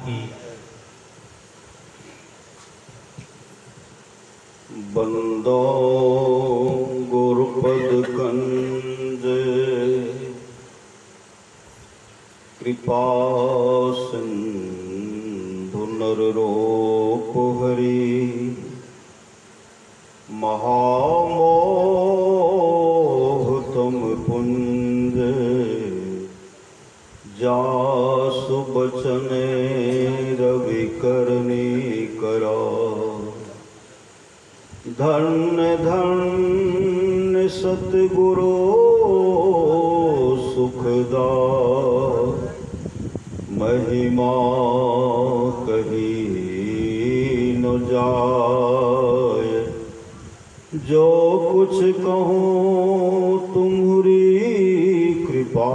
की। बंदो गुरुपद कंज कृपा सिंधु नररूप हरि महामोह तुम पुंज जासु बचने रवि करनी करा। धन्य धन्य सतगुरु सुखदा महिमा कही न जाय। जो कुछ कहूँ तुम्हारी कृपा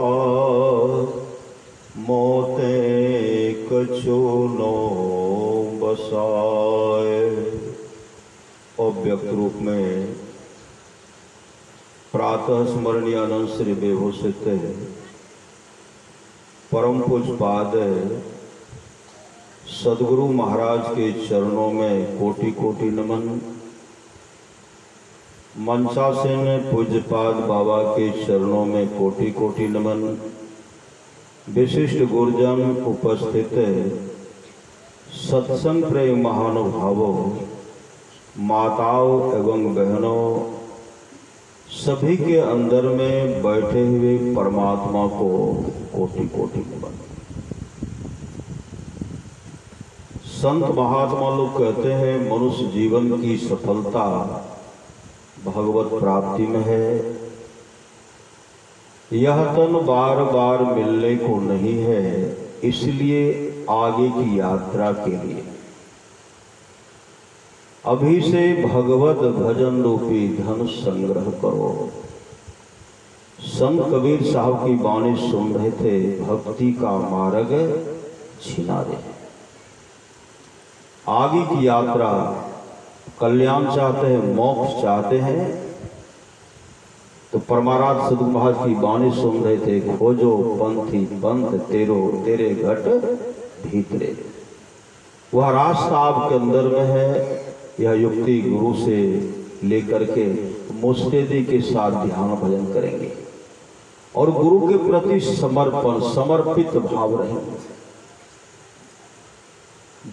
मोते कछु नो बसाए। अव्यक्त रूप में प्रातः स्मरणीय अनंत श्री बेहोसित परम पूज्यपाद सदगुरु महाराज के चरणों में कोटि कोटि नमन। मंचासीन पूज्यपाद बाबा के चरणों में कोटि कोटि नमन। विशिष्ट गुरुजन उपस्थित सत्संग प्रेम महानुभावों, माताओं एवं बहनों, सभी के अंदर में बैठे हुए परमात्मा को कोटि कोटि नमन। संत महात्मा लोग कहते हैं मनुष्य जीवन की सफलता भगवत प्राप्ति में है। यह तन बार बार मिलने को नहीं है, इसलिए आगे की यात्रा के लिए अभी से भगवत भजन रूपी धन संग्रह करो। संत कबीर साहब की वाणी सुन रहे थे, भक्ति का मार्ग छिना दे। आगे की यात्रा, कल्याण चाहते हैं, मोक्ष चाहते हैं तो परमाराध सदगुरु महाराज की वाणी सुन रहे थे, खोजो पंथी पंथ तेरो तेरे घट भीतरे। वह रास्ता आपके अंदर में है। यह युक्ति गुरु से लेकर के मुस्तैदी के साथ ध्यान भजन करेंगे और गुरु के प्रति समर्पण समर्पित भाव रहेंगे।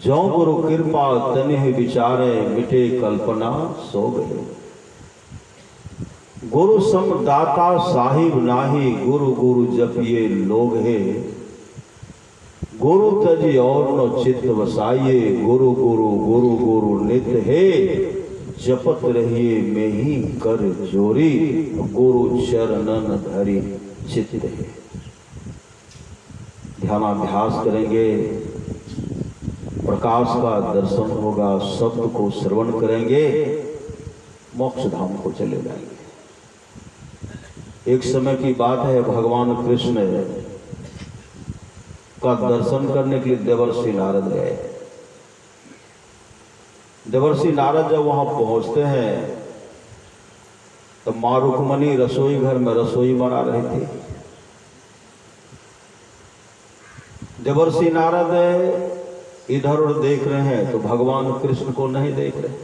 जो गुरु कृपा तनिह विचारे मिटे कल्पना सो गए। गुरु समदाता साहिब नाही, गुरु गुरु जपिए लोग है। गुरु तजी और नो चित्त वसाइए, गुरु गुरु गुरु गुरु नित्य है। जपत रहिए में ही कर जोरी, गुरु चरणन धरि चित्त है। ध्यानाभ्यास करेंगे, प्रकाश का दर्शन होगा, शब्द को श्रवण करेंगे, मोक्ष धाम को चले जाएंगे। एक समय की बात है, भगवान कृष्ण का दर्शन करने के लिए देवर्षि नारद गए। देवर्षि नारद जब वहां पहुंचते हैं तो मां रुक्मणी रसोई घर में रसोई बना रही थी। देवर्षि नारद इधर उधर देख रहे हैं तो भगवान कृष्ण को नहीं देख रहे।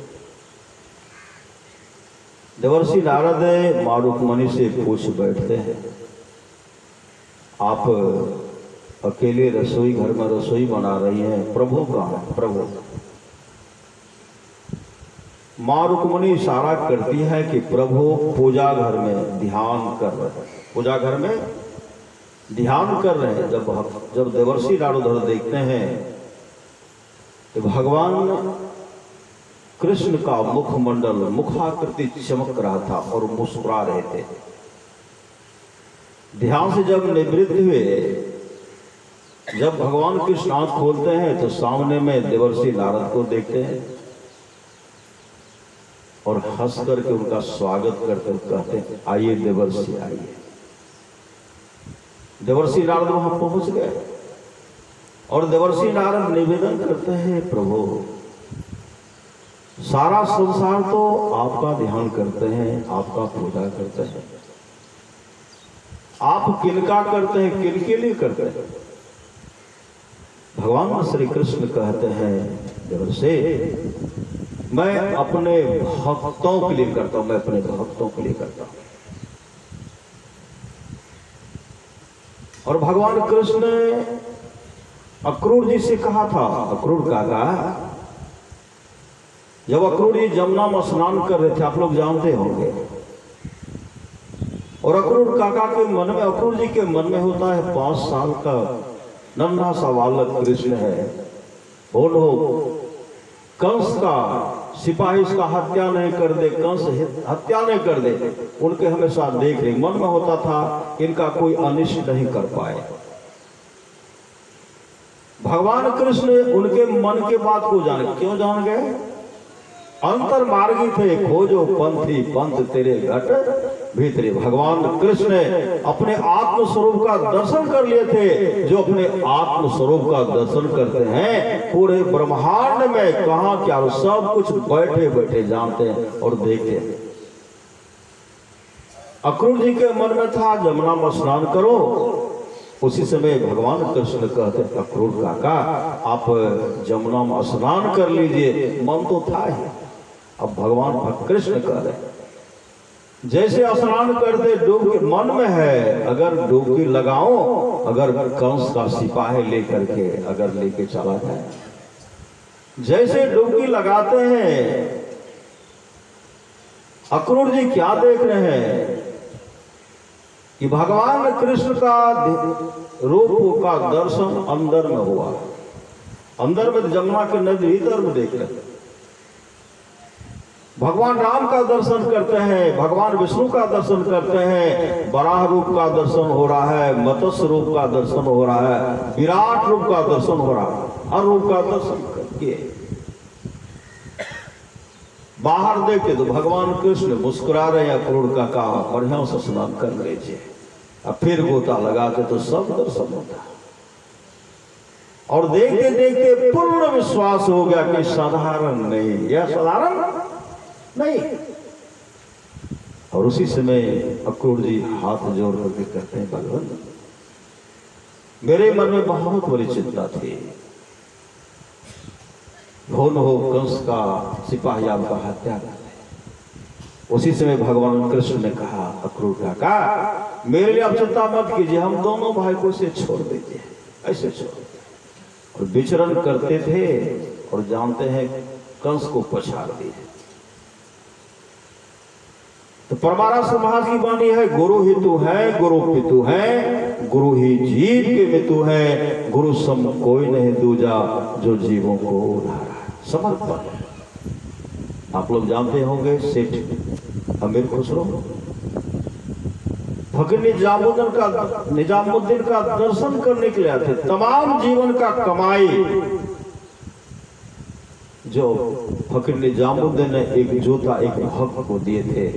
देवर्षि नारद मां रुक्मणी से पूछ बैठते हैं, आप अकेले रसोई घर में रसोई बना रही हैं, प्रभु कहाँ है? प्रभु। मां रुक्मणी इशारा करती है कि प्रभु पूजा घर में ध्यान कर रहे हैं, पूजा घर में ध्यान कर रहे हैं। जब देवर्षि नारद उधर देखते हैं तो भगवान कृष्ण का मुखमंडल मुखाकृति चमक रहा था और मुस्कुरा रहे थे। ध्यान से जब निवृत्त हुए, जब भगवान कृष्ण आंख खोलते हैं तो सामने में देवर्षि नारद को देखते हैं और हंस करके उनका स्वागत करते कहते हैं, आइए देवर्षि आइए। देवर्षि नारद वहां पहुंच गए और देवर्षि नारद निवेदन करते हैं, प्रभु सारा संसार तो आपका ध्यान करते हैं, आपका पूजा करते हैं, आप किनका करते हैं, किनके लिए करते हैं? भगवान श्री कृष्ण कहते हैं जब से मैं अपने भक्तों के लिए करता हूं, मैं अपने भक्तों के लिए करता हूं। और भगवान कृष्ण ने अक्रूर जी से कहा था, अक्रूर काका, जब अक्रूर जी जमुना में स्नान कर रहे थे, आप लोग जानते होंगे, और अक्रूर काका के मन में, अक्रूर जी के मन में होता है 5 साल का नन्हा सा बालक कृष्ण है, वो कंस का सिपाही इसका हत्या नहीं कर दे, कंस हत्या नहीं कर दे, उनके हमेशा देख रहे, मन में होता था इनका कोई अनिष्ट नहीं कर पाए। भगवान कृष्ण उनके मन के बात को जान, क्यों जान गए? अंतर मार्गी थे खोजो पंथी पंथ तेरे घट भीतरे। भगवान कृष्ण ने अपने आत्म स्वरूप का दर्शन कर लिए थे। जो अपने आत्म स्वरूप का दर्शन करते हैं पूरे ब्रह्मांड में कहां क्या सब कुछ बैठे बैठे जानते हैं और देखते हैं। अक्रूर जी के मन में था जमुना में स्नान करो, उसी समय भगवान कृष्ण कहते हैं अक्रूर काका आप जमुना में स्नान कर लीजिए। मन तो था ही, अब भगवान कृष्ण कह रहे जैसे स्नान करते डुबकी मन में है, अगर डुबकी लगाओ, अगर कंस का सिपाही लेकर के अगर लेके चला जाए, जैसे डुबकी लगाते हैं अक्रूर जी क्या देख रहे हैं कि भगवान कृष्ण का रूप का दर्शन अंदर में हुआ, अंदर में जमुना के नदी भीतर में देख रहे हैं। भगवान राम का दर्शन करते हैं, भगवान विष्णु का दर्शन करते हैं, बराह रूप का दर्शन हो रहा है, मत्स्य रूप का दर्शन हो रहा है, विराट रूप का दर्शन हो रहा है, हर रूप का दर्शन किए। बाहर देखे तो भगवान कृष्ण मुस्कुरा रहे हैं, अक्रूर का कहा बढ़िया से स्नान कर लीजिए। अब फिर गोता लगाते तो सब दर्शन होता है, और देखते देखते पूर्ण विश्वास हो गया कि साधारण नहीं, यह साधारण नहीं। और उसी समय अक्रूर जी हाथ जोड़ करके कहते हैं भगवान मेरे मन में बहुत बड़ी चिंता थी, कौन हो कंस का सिपाही आपका हत्या कर दे। उसी समय भगवान कृष्ण ने कहा अक्रूर काका मेरे लिए आप चिंता मत कीजिए, हम दोनों भाई को इसे छोड़ दीजिए, ऐसे छोड़ दीजिए। और विचरण करते थे और जानते हैं कंस को पछाड़ दिए। तो परमारास महाराज की वाणी है गुरु हितु है गुरु पितु है, गुरु ही जीव के मितु है, गुरु सम कोई नहीं दूजा जो जीवों को उधारा है। समर्पण आप लोग जानते होंगे सेठ अमीर खुसरो फकीर निजामुद्दीन का दर्शन करने के लिए आते। तमाम जीवन का कमाई जो फकीर निजामुद्दीन ने एक जूता एक भक्त को दिए थे,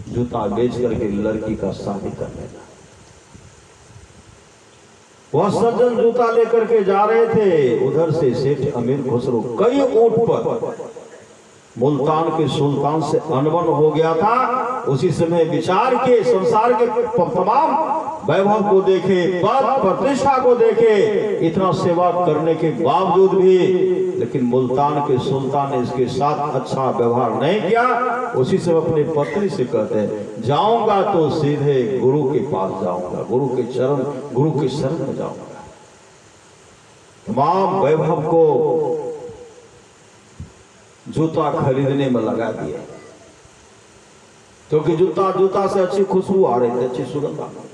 जूता बेच करके लड़की का शादी कर लेना। वह सज्जन जूता लेकर के जा रहे थे, उधर से सेठ अमीर खुसरो कई ऊंट पर मुल्तान के सुल्तान से अनबन हो गया था। उसी समय विचार के संसार के तमाम वैभव को देखे, पद प्रतिष्ठा को देखे, इतना सेवा करने के बावजूद भी लेकिन मुल्तान के सुल्तान ने इसके साथ अच्छा व्यवहार नहीं किया। उसी समय अपनी पत्नी से कहते हैं जाऊंगा तो सीधे गुरु के पास जाऊंगा, गुरु के चरण गुरु के शरण में जाऊंगा। तमाम वैभव को जूता खरीदने में लगा दिया, क्योंकि जूता से अच्छी खुशबू आ रही थी, अच्छी सुगंध आ रही।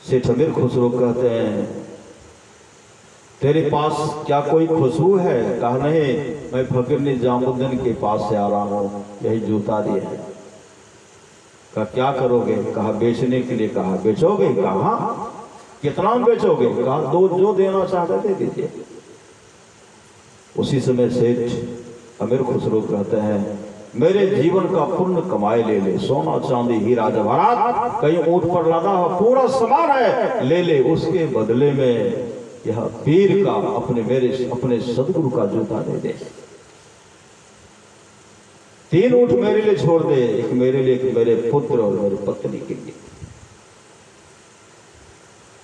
सेठ अमीर खुसरो कहते हैं तेरे पास क्या कोई खुशबू है? कहा नहीं, मैं फकीर निजामुद्दीन के पास से आ रहा हूं, यही जूता दिए है। कहा क्या करोगे? कहा बेचने के लिए। कहा बेचोगे? कहा कितना बेचोगे? कहा दो जो देना चाहते दे दीजिए। उसी समय सेठ अमीर खुसरो कहते हैं मेरे जीवन का पुण्य कमाई ले ले, सोना चांदी हीरा जवाहरात कहीं ऊंट पर लदा हुआ पूरा सामान है, ले ले, उसके बदले में यह पीर का अपने सदगुरु का जूता दे दे। 3 ऊंट मेरे लिए छोड़ दे, एक मेरे लिए, एक मेरे पुत्र और मेरी पत्नी के लिए।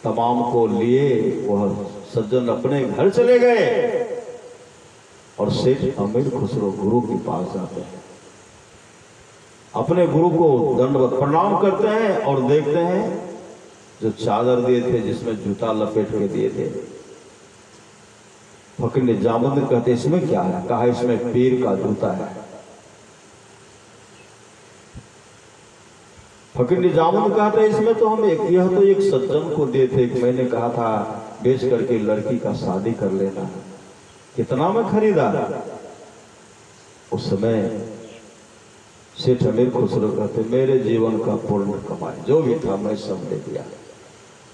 तमाम को लिए वह सज्जन अपने घर चले गए और सेठ अमीर खुसरो गुरु के पास जाते हैं, अपने गुरु को दंडवत प्रणाम करते हैं और देखते हैं जो चादर दिए थे जिसमें जूता लपेट के दिए थे। फकीर निजामुद्दीन कहते इसमें क्या है? कहा इसमें पीर का जूता है। फकीर निजामुद्दीन कहते इसमें तो हम यह तो एक सज्जन को दिए थे, मैंने कहा था बेच करके लड़की का शादी कर लेना, कितना में खरीदा। उस समय सेठ अमीर खुसरो कहते मेरे जीवन का पूर्ण कमाई जो भी था मैं सब दे दिया,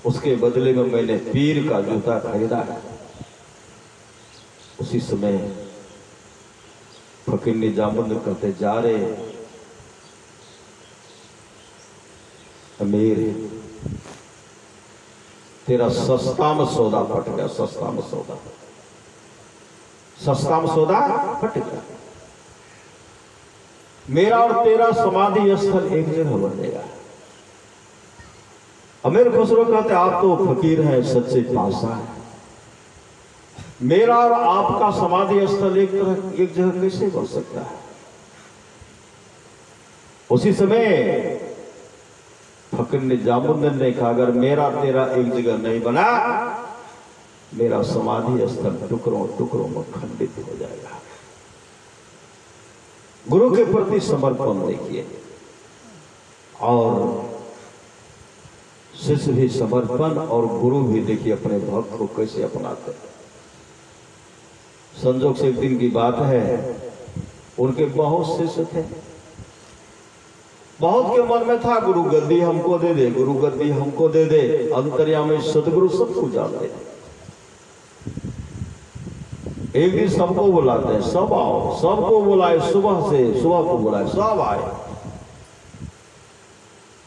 उसके बदले में मैंने पीर का जूता खरीदा है। उसी समय फकीर निजामुद्दीन कहते जा रे अमीर, तेरा सस्ता में सौदा फट गया, सस्ता में सौदा, सस्ता में सौदा फट गया। मेरा और तेरा समाधि स्थल एक जगह बनेगा। अमीर खुसरो कहते आप तो फकीर हैं, सच्चे पातशाह हैं, मेरा और आपका समाधि स्थल एक जगह कैसे बन सकता है? उसी समय फकीर निजामुद्दीन ने कहा अगर मेरा तेरा एक जगह नहीं बना, मेरा समाधि स्थल टुकड़ों टुकड़ों में खंडित हो जाएगा। गुरु के प्रति समर्पण देखिए, और शिष्य भी समर्पण और गुरु भी देखिए अपने भक्त को कैसे अपनाते हैं। संजोग से एक दिन की बात है, उनके बहुत शिष्य थे, बहुत के मन में था गुरु गद्दी हमको दे दे, गुरु गद्दी हमको दे दे। अंतर्यामी सदगुरु सबको जानते हैं। एक दिन सबको बुलाते हैं, सब आओ, सबको बुलाए, सुबह को बुलाए, सब आए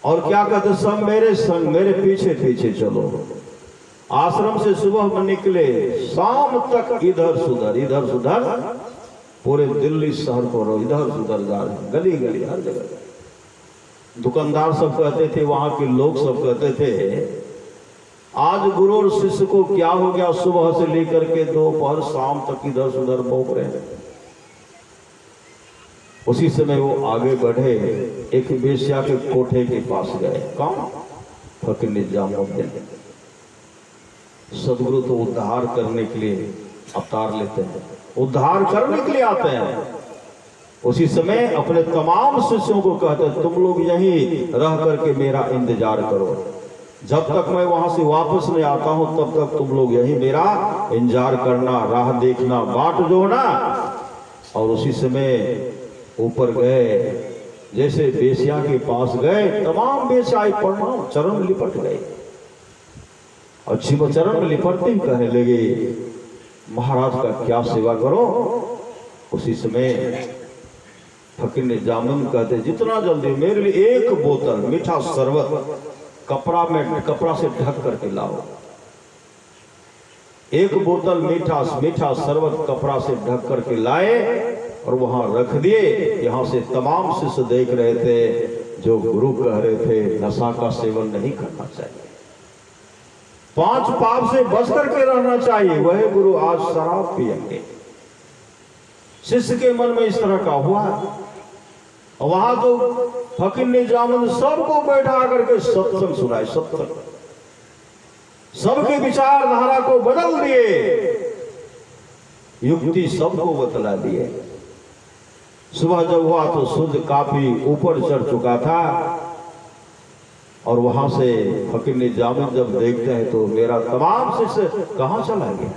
और क्या कहते सब मेरे संग, मेरे पीछे पीछे चलो। आश्रम से सुबह में निकले, शाम तक इधर सुधर पूरे दिल्ली शहर को इधर सुधर जा रहे, गली गली हर जगह। दुकानदार सब कहते थे, वहां के लोग सब कहते थे आज गुरु और शिष्य को क्या हो गया, सुबह से लेकर के दोपहर शाम तक इधर सुधर भोग रहे हैं। उसी समय वो आगे बढ़े, एक वेश्या के कोठे के पास गए। कौन? फकीर निजामुद्दीन। सदगुरु तो उद्धार करने के लिए अवतार लेते हैं, उद्धार करने के लिए आते हैं। उसी समय अपने तमाम शिष्यों को कहते तुम लोग यहीं रह करके मेरा इंतजार करो, जब तक मैं वहां से वापस नहीं आता हूं तब तक तुम लोग यहीं मेरा इंतजार करना, राह देखना, बाट जोड़ना। और उसी समय ऊपर गए, जैसे बेसिया के पास गए, तमाम बेसियाएं प्रणाम चरण लिपट गए और शिव चरण में लिपटते ही कहने लगे महाराज का क्या सेवा करो। उसी समय फकीर निजामुद्दीन कहते जितना जल्दी मेरे लिए एक बोतल मीठा शरबत कपड़ा से ढक करके लाओ। एक बोतल मीठा शरबत कपड़ा से ढक करके लाए और वहां रख दिए। यहां से तमाम शिष्य देख रहे थे, जो गुरु कह रहे थे नशा का सेवन नहीं करना चाहिए, 5 पाप से बच करके रहना चाहिए, वह गुरु आज शराब पिएंगे। शिष्य के मन में इस तरह का हुआ। वहां तो फकीर निजामुद्दीन सबको बैठा करके सत्संग सुनाए, सत्संग सबके विचारधारा को बदल दिए, युक्ति सबको बतला दिए। सुबह जब हुआ तो सूर्य काफी ऊपर चढ़ चुका था और वहां से फकीर निजामुद्दीन जब देखते हैं तो मेरा तमाम शिष्य कहां चला गया।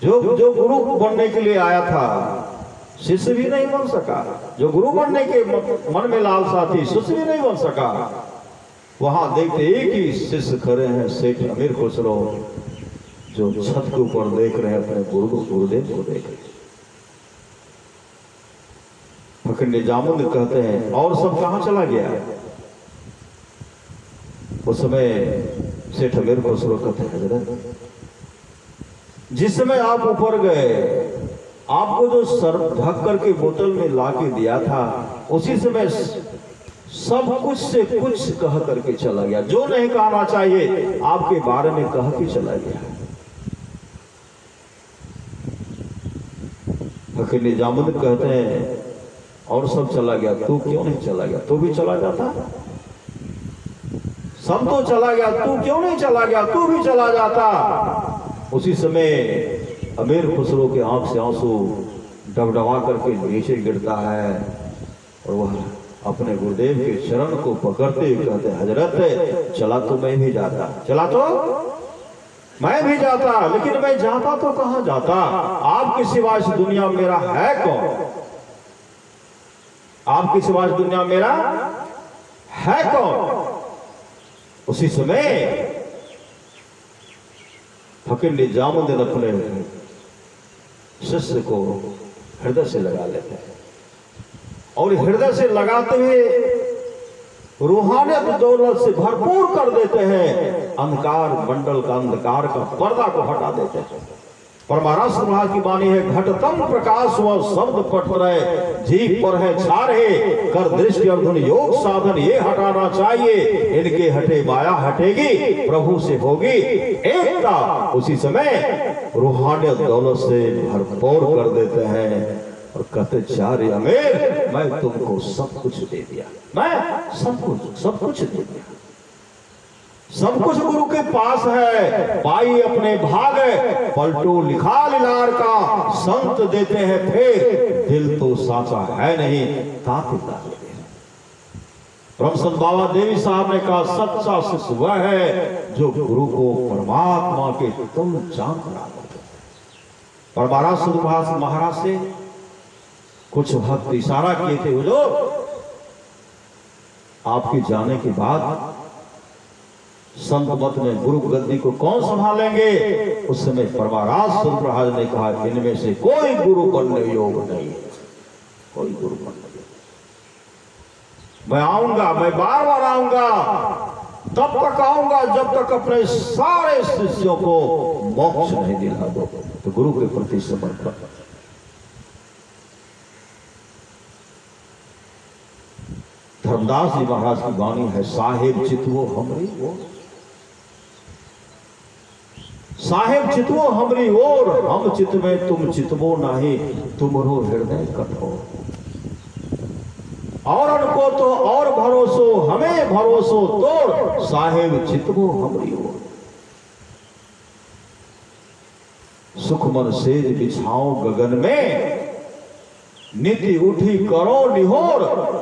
जो गुरु बनने के लिए आया था शिष्य भी नहीं बन सका, जो गुरु बनने के मन में लालसा थी शिष्य भी नहीं बन सका। वहां देखते एक ही शिष्य खड़े हैं, सेठ अमीर खुसरो, जो छत के ऊपर देख रहे हैं अपने गुरुदेव को देख रहे। फकीर निजामुद्दीन कहते हैं और सब कहां चला गया। उस समय सेठ अमीर खुसरो कहते हैं हजरत जिस समय आप ऊपर गए, आपको जो सर ढक करके बोतल में ला के दिया था, उसी समय सब कुछ से कुछ कह करके चला गया, जो नहीं कहना चाहिए आपके बारे में कह के चला गया। फकीर निजामुद्दीन कहते हैं और सब चला गया, तू क्यों नहीं चला गया? तू भी चला जाता। सब तो चला गया, तू क्यों नहीं चला गया? तू भी चला जाता। उसी समय अमीर खुसरो के आंख से आंसू डबडबा करके नीचे गिरता है और वह अपने गुरुदेव के चरण को पकड़ते हुए कहते हैं, हजरत चला तो मैं भी जाता, चला तो मैं भी जाता, लेकिन मैं जाता तो कहां जाता? आपके सिवा इस दुनिया में मेरा है कौन? आपके सिवा इस दुनिया में मेरा है कौन? उसी समय फकीर निजामुद्दीन अपने शिष्य को हृदय से लगा लेते हैं और हृदय से लगाते हुए रूहानियत दौलत से भरपूर कर देते हैं। अंधकार मंडल का अंधकार का पर्दा को हटा देते हैं। परमाराष्ट्र महाराज की वाणी है, घटतम प्रकाश व शब्द पट रहे, जीव पर है छारे, कर दृष्टि अर्जुन योग साधन ये हटाना चाहिए, इनके हटे माया हटेगी, प्रभु से होगी एकता। उसी समय रूहानियत दौलत से भरपूर कर देते हैं और कहते, चार्य अमीर मैं तुमको सब कुछ दे दिया, मैं सब कुछ दे दिया, सब कुछ गुरु के पास है। पाई अपने भाग पलटू लिखा लीलार का, संत देते हैं फिर दिल तो साचा है नहीं, ताकि ब्रह्म संत बाबा देवी साहब ने कहा, सच्चा शिष्य वह है जो गुरु को परमात्मा के तुम जान करा दो। परमाराष्ट्र महाराज से कुछ भक्त इशारा किए थे, हुजूर आपके जाने के बाद संत मत में गुरु गद्दी को कौन संभालेंगे? उस समय परमाराष्ट्र महाराज ने कहा, इनमें से कोई गुरु बनने योग नहीं है, कोई गुरु बनने योग। मैं आऊंगा, मैं बार बार आऊंगा, तब तक आऊंगा जब तक अपने सारे शिष्यों को मोक्ष नहीं दिला दो। तो गुरु के प्रति समर्पण। धर्मदास जी महाराज की वाणी है, साहेब चितवो हमरी ओर, साहेब चितवो हमरी ओर, हम चितवे तुम चितवो नाही, तुमरो हृदय कठोर। और उनको तो और भरोसो, हमें भरोसो तोड़, साहेब चितवो हमरी ओर। सुख मन सेज बिछाओ गगन में, नीति उठी करो निहोर,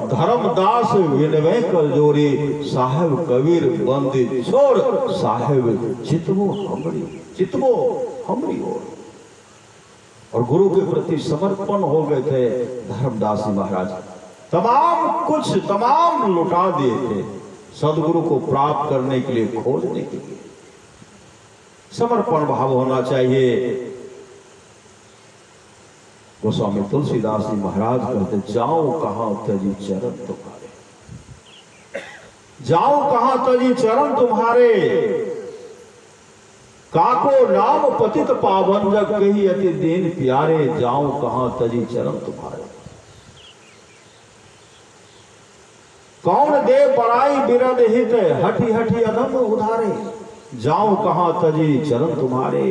धर्मदास विनय कर जोरी, साहेब कबीर बंदी छोड़, साहेब चितवो हमरी ओर। और गुरु के प्रति समर्पण हो गए थे धर्मदास जी महाराज। तमाम लुटा दिए थे सदगुरु को प्राप्त करने के लिए, खोजने के लिए। समर्पण भाव होना चाहिए। गोस्वामी तुलसीदास जी महाराज कहते, जाओ कहां तजी चरण तुम्हारे, जाओ कहां तजी चरण तुम्हारे, काको नाम पतित पावन जग कही अति दीन प्यारे, जाओ कहां तजी चरण तुम्हारे। कौन दे बड़ाई बिरद हित, हठी हठी अधम उधारे, जाओ कहां तजी चरण तुम्हारे।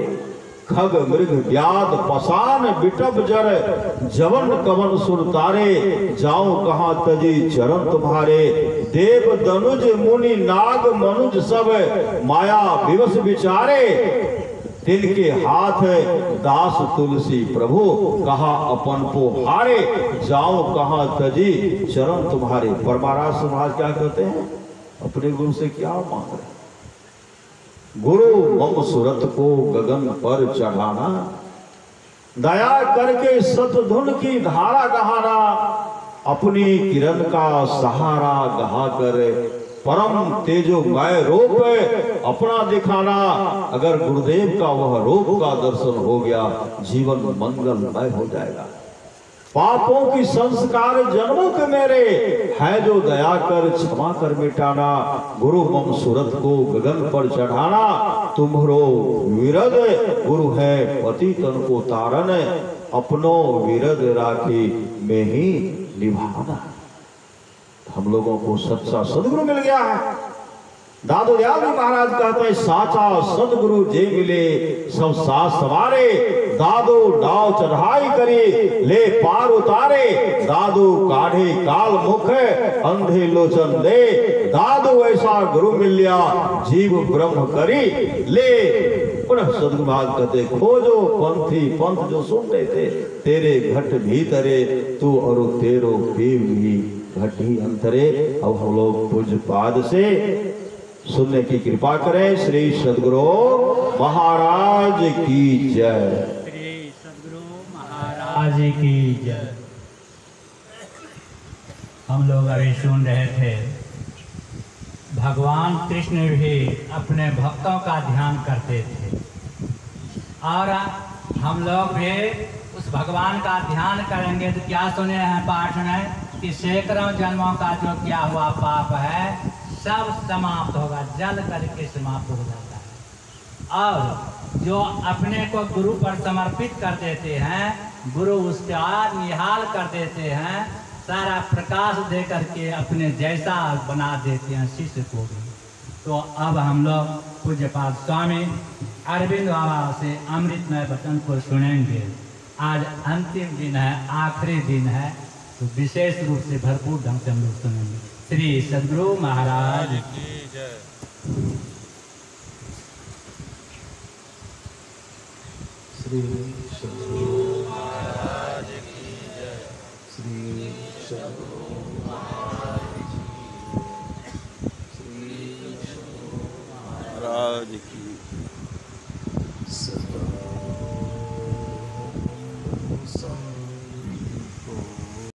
खग मृग व्याध पसान बिटब जर, जवन कवन सुर तारे, जाओ कहां तजी चरण तुम्हारे। देव दनुज मुनि नाग मनुज सब, माया विवश विचारे, तिनके हाथ दास तुलसी प्रभु, कहा अपन को हारे, जाओ कहां तजी चरण तुम्हारे। परमाराष्ट्र महाराज क्या कहते हैं? अपने गुरु से क्या मांग रहे? गुरु मम सूरत को गगन पर चढ़ाना, दया करके सतधुन की धारा गहाना, अपनी किरण का सहारा गहा कर परम तेजोमय रूप अपना दिखाना। अगर गुरुदेव का वह रूप का दर्शन हो गया, जीवन मंगलमय हो जाएगा। पापों की संस्कार जन्मों के मेरे, है जो दया कर क्षमा कर मिटाना। गुरु मम सूरत को गगन पर चढ़ाना, तुम्हरो विरद गुरु है पति तन को तारन, अपनो विरद राखी में ही निभाना। हम लोगों को सच्चा सदगुरु मिल गया है। दादू दयाल जी महाराज कहते हैं साचा सदगुरु जे मिले सब साथ सवारे, दादू डाव चढ़ाई करे ले पार उतारे, दादू काढ़े काल मुख अंधे लोचन दे, दादू ऐसा गुरु मिलिया जीव ब्रह्म करी ले। पुनः सदगुरु महाराज कहते खोजो पंथी पंथ जो सुनते थे तेरे घट भीतरे, तू और तेरो देव भी घट ही अंतरे। अब हम लोग पूज्य पाद से सुनने की कृपा करें। श्री सदगुरु महाराज की जय। श्री सदगुरु महाराज की जय। हम लोग अभी सुन रहे थे भगवान कृष्ण भी अपने भक्तों का ध्यान करते थे और हम लोग भी उस भगवान का ध्यान करेंगे तो क्या सुने हैं पाठ में कि सैकड़ों जन्मों का जो किया हुआ पाप है सब समाप्त होगा, जल करके समाप्त हो जाता है। और जो अपने को गुरु पर समर्पित कर देते हैं, गुरु उसका निहाल कर देते हैं, सारा प्रकाश दे करके अपने जैसा बना देते हैं शिष्य को भी। तो अब हम लोग पूज्यपाद स्वामी अरविंद बाबा से अमृतमय वचन को सुनेंगे। आज अंतिम दिन है, आखिरी दिन है, तो विशेष रूप से भरपूर ढंग से हम लोग सुनेंगे। श्री सदगुरु महाराज की जय। श्री